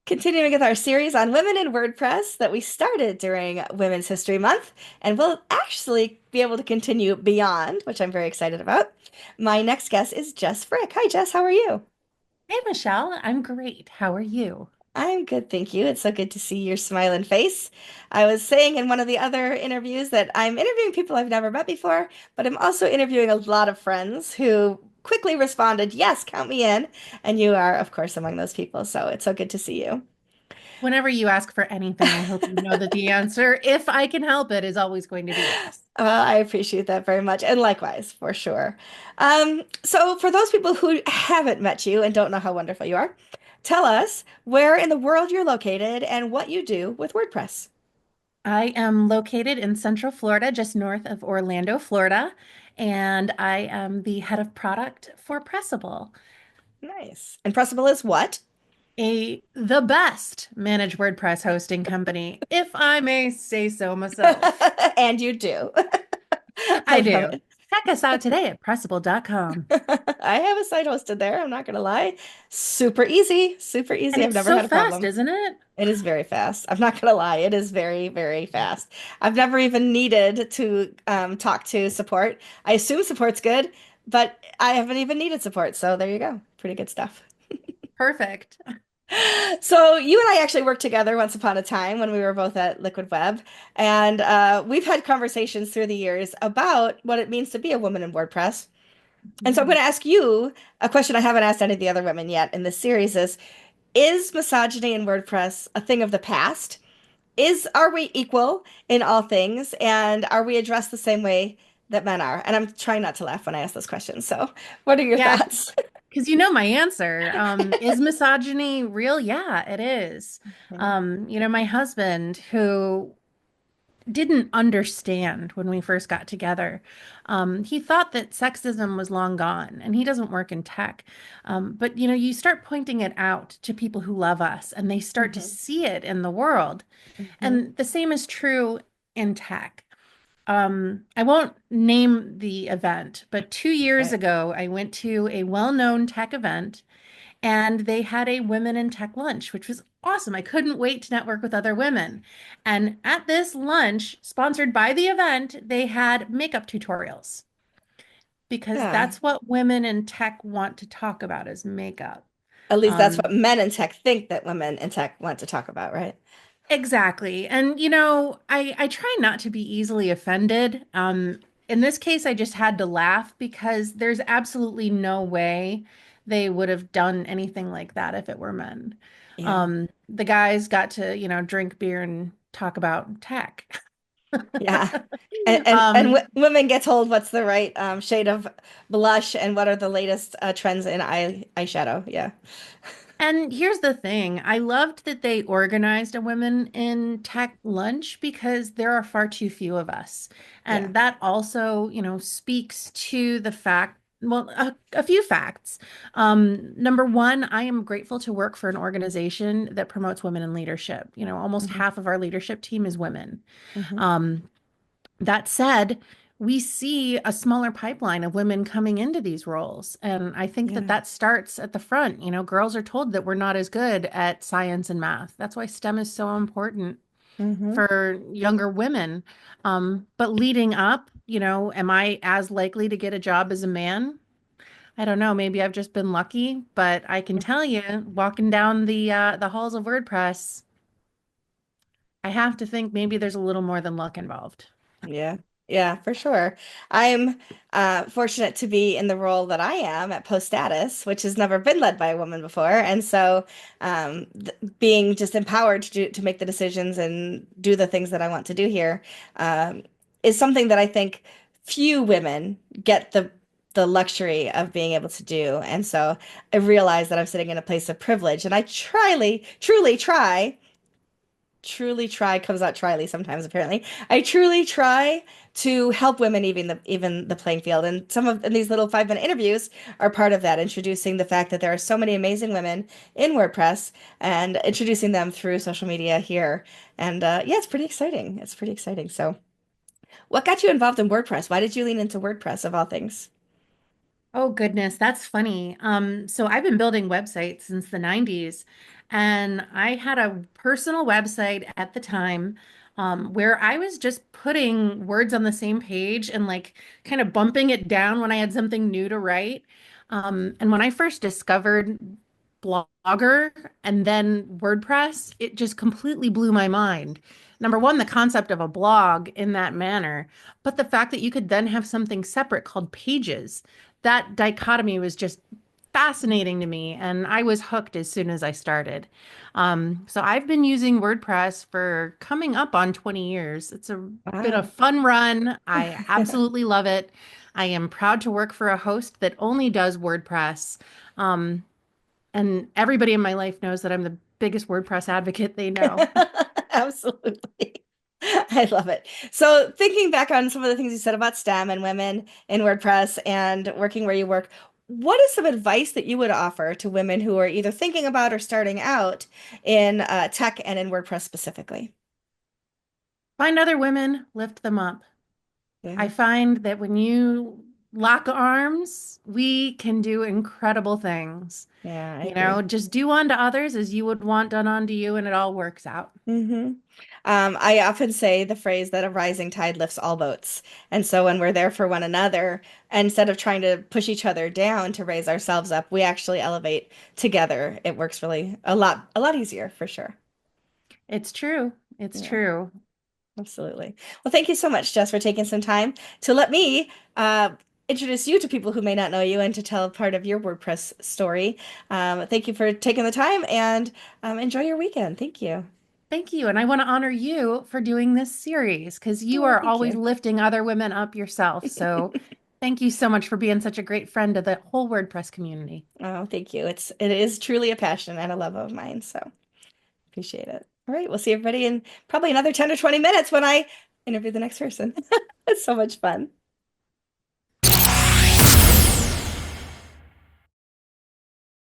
Continuing with our series on women in WordPress that we started during Women's History Month, and we'll actually be able to continue beyond, which I'm very excited about. My next guest is Jess Frick. Hi, Jess. How are you? Hey, Michelle, I'm great. How are you? I'm good, thank you. It's so good to see your smiling face. I was saying in one of the other interviews that I'm interviewing people I've never met before, but I'm also interviewing a lot of friends who quickly responded, "Yes, count me in." And you are, of course, among those people. So it's so good to see you. Whenever you ask for anything, I hope you know that the answer, if I can help it, is always going to be yes. I appreciate that very much, and likewise, for sure. So, for those people who haven't met you and don't know how wonderful you are, tell us where in the world you're located and what you do with WordPress. I am located in Central Florida, just north of Orlando, Florida, and I am the head of product for Pressable, Nice. And Pressable is what? the best managed WordPress hosting company, if I may say so myself. And you do. I I love do. it. Check us out today at pressable.com. I have a site hosted there. I'm not gonna lie. Super easy. Super And easy. I've it's never so had a fast, problem. isn't it? It is very fast. I'm not gonna lie. It is very, very fast. I've never even needed to talk to support. I assume support's good, but I haven't even needed support. So there you go. Pretty good stuff. Perfect. So you and I actually worked together once upon a time when we were both at Liquid Web, and we've had conversations through the years about what it means to be a woman in WordPress. And so I'm going to ask you a question I haven't asked any of the other women yet in this series is misogyny in WordPress a thing of the past? Are we equal in all things? And are we addressed the same way that men are? And I'm trying not to laugh when I ask this question. So what are your Yeah, thoughts? because you know my answer. Is misogyny real? Yeah, it is. My husband, who didn't understand when we first got together, he thought that sexism was long gone, and he doesn't work in tech. But you start pointing it out to people who love us, and they start to Mhm, see it in the world. mhm. And the same is true in tech. I won't name the event, but 2 years Right. ago, I went to a well-known tech event and they had a women in tech lunch, which was awesome. I couldn't wait to network with other women. And at this lunch, sponsored by the event, they had makeup tutorials because Yeah. that's what women in tech want to talk about is makeup. At least that's what Um, men in tech think that women in tech want to talk about, right? exactly. And I try not to be easily offended. In this case, I just had to laugh because there's absolutely no way they would have done anything like that if it were men. Yeah. The guys got to, drink beer and talk about tech. Yeah. And Um, w women get told what's the right shade of blush and what are the latest trends in eyeshadow. Yeah. And here's the thing. I loved that they organized a women in tech lunch because there are far too few of us. Yeah. And that also, speaks to the fact, well, a few facts. Number one, I am grateful to work for an organization that promotes women in leadership. Almost Hmm. half of our leadership team is women. Hmm. Um, that said, we see a smaller pipeline of women coming into these roles. And I think that Yeah. that starts at the front. Girls are told that we're not as good at science and math. That's why STEM is so important Hmm. for younger women. But leading up, am I as likely to get a job as a man? I don't know. Maybe I've just been lucky, but I can tell you, walking down the halls of WordPress, I have to think maybe there's a little more than luck involved. Yeah, yeah, for sure. I'm fortunate to be in the role that I am at Post Status, which has never been led by a woman before, and so th being just empowered to make the decisions and do the things that I want to do here um, is something that I think few women get the luxury of being able to do, and so I realize that I'm sitting in a place of privilege, and I truly try truly try comes out tryly sometimes apparently. I truly try to help women even the playing field. And and these little 5-minute interviews are part of that, introducing the fact that there are so many amazing women in WordPress and introducing them through social media here. And yeah, it's pretty exciting. It's pretty exciting. So what got you involved in WordPress? Why did you lean into WordPress of all things? Oh goodness, that's funny. So I've been building websites since the 90s, and I had a personal website at the time, where I was just putting words on the same page and like kind of bumping it down when I had something new to write. And when I first discovered Blogger and then WordPress, it just completely blew my mind. Number one, the concept of a blog in that manner, but the fact that you could then have something separate called pages. That dichotomy was just fascinating to me, and I was hooked as soon as I started. So I've been using WordPress for coming up on 20 years. Been a Wow. fun run. I absolutely love it. I am proud to work for a host that only does WordPress. Um, and everybody in my life knows that I'm the biggest WordPress advocate they know. Absolutely. I love it. So, thinking back on some of the things you said about STEM and women in WordPress and working where you work, what is some advice that you would offer to women who are either thinking about or starting out in tech and in WordPress specifically? Find other women, lift them up. I Yeah, find that when you lock arms, we can do incredible things. yeah, I You know, agree. just do unto others as you would want done unto you, and it all works out. hmm I often say the phrase that a rising tide lifts all boats. And so when we're there for one another, instead of trying to push each other down to raise ourselves up, we actually elevate together. It works really a lot easier for sure. It's true. It's Yeah, true. absolutely. Well, thank you so much, Jess, for taking some time to let me introduce you to people who may not know you and to tell part of your WordPress story. Thank you for taking the time and enjoy your weekend. Thank you. Thank you. And I want to honor you for doing this series because you Oh, are thank always you. lifting other women up yourself. So thank you so much for being such a great friend to the whole WordPress community. Oh, thank you. It is truly a passion and a love of mine, so appreciate it. All right, we'll see everybody in probably another 10 or 20 minutes when I interview the next person. It's so much fun.